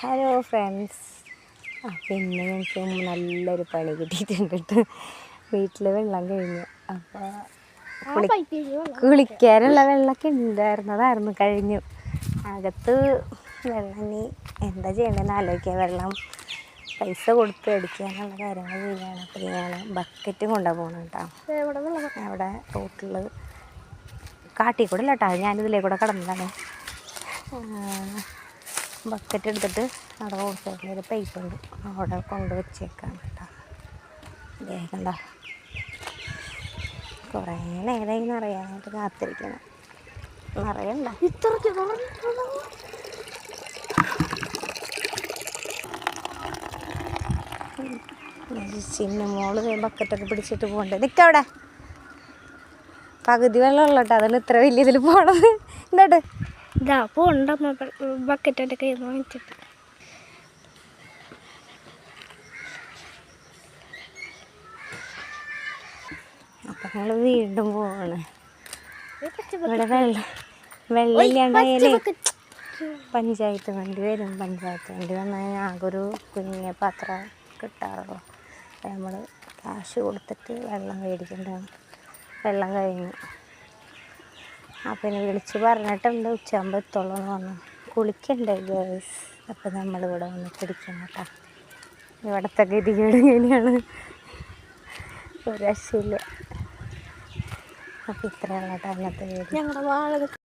Hello friends. അപ്പം ഇന്ന് ഞങ്ങൾക്ക് നല്ലൊരു പണി കിട്ടിയിട്ടുണ്ട്. വീട്ടിൽ വെള്ളം കഴിഞ്ഞു. അപ്പോൾ കുളിക്കാനുള്ള വെള്ളമൊക്കെ ഉണ്ടായിരുന്നതായിരുന്നു, കഴിഞ്ഞു. അകത്ത് വെള്ളം ഇനി എന്താ ചെയ്യേണ്ടതെന്ന് ആലോചിക്കുക. വെള്ളം പൈസ കൊടുത്ത് അടിക്കാനുള്ള കാര്യങ്ങൾ ചെയ്യുകയാണ്. അപ്പോൾ ഞാൻ ബക്കറ്റും കൊണ്ടുപോകാൻ പോകണം കേട്ടോ. അവിടെ റോട്ടിൽ കാട്ടിക്കൂടെ ഇല്ല കേട്ടോ, ഞാനിതിലേ കൂടെ കടന്നതാണ്. ബക്കറ്റ് എടുത്തിട്ട് അവിടെ റോഡ് സൈഡിലൊരു പൈപ്പ് ഉണ്ട്, അവിടെ കൊണ്ട് വെച്ചേക്കാം കേട്ടോ. കണ്ട കുറേ നേരമായി നിറയാനായിട്ട് കാത്തിരിക്കണം. നിറയണ്ട ചിന്നമോള് ബക്കറ്റൊക്കെ പിടിച്ചിട്ട് പോകണ്ടേ. നിൽക്കവിടെ പകുതി വെള്ളമുള്ള കേട്ടോ, അതാണ് ഇത്ര വലിയ ഇതിൽ പോണത്. എന്നിട്ട് ഇതാ പോണ്ട ബക്കറ്റിൻ്റെ കയ്യിൽ നിന്ന് വാങ്ങിച്ചിട്ട്. അപ്പം ഞങ്ങൾ വീണ്ടും പോവാണ്. ഇവിടെ വെള്ളമില്ലാണ്ടായാലേ പഞ്ചായത്ത് വണ്ടി വരും. പഞ്ചായത്ത് വണ്ടി വന്നാൽ ആകൊരു കുഞ്ഞ പാത്രം കിട്ടാറുള്ളൂ. അപ്പം നമ്മൾ കാശ് കൊടുത്തിട്ട് വെള്ളം മേടിക്കേണ്ടതാണ്. വെള്ളം കഴിഞ്ഞു. അപ്പം എന്നെ വിളിച്ച് പറഞ്ഞിട്ടുണ്ട് ഉച്ചയാകുമ്പോൾ എത്തുള്ളൂ എന്ന് പറഞ്ഞു. കുളിക്കണ്ടേ ഗേൾസ്. അപ്പം നമ്മളിവിടെ വന്ന് പിടിക്കണം കേട്ടോ. ഇവിടുത്തെ ഗതികേട് ഇങ്ങനെയാണ്, ഒരു രക്ഷയില്ല. അപ്പം ഇത്രയുള്ള കേട്ടോ അന്നത്തെ വീട്. ഞങ്ങളുടെ വാഴ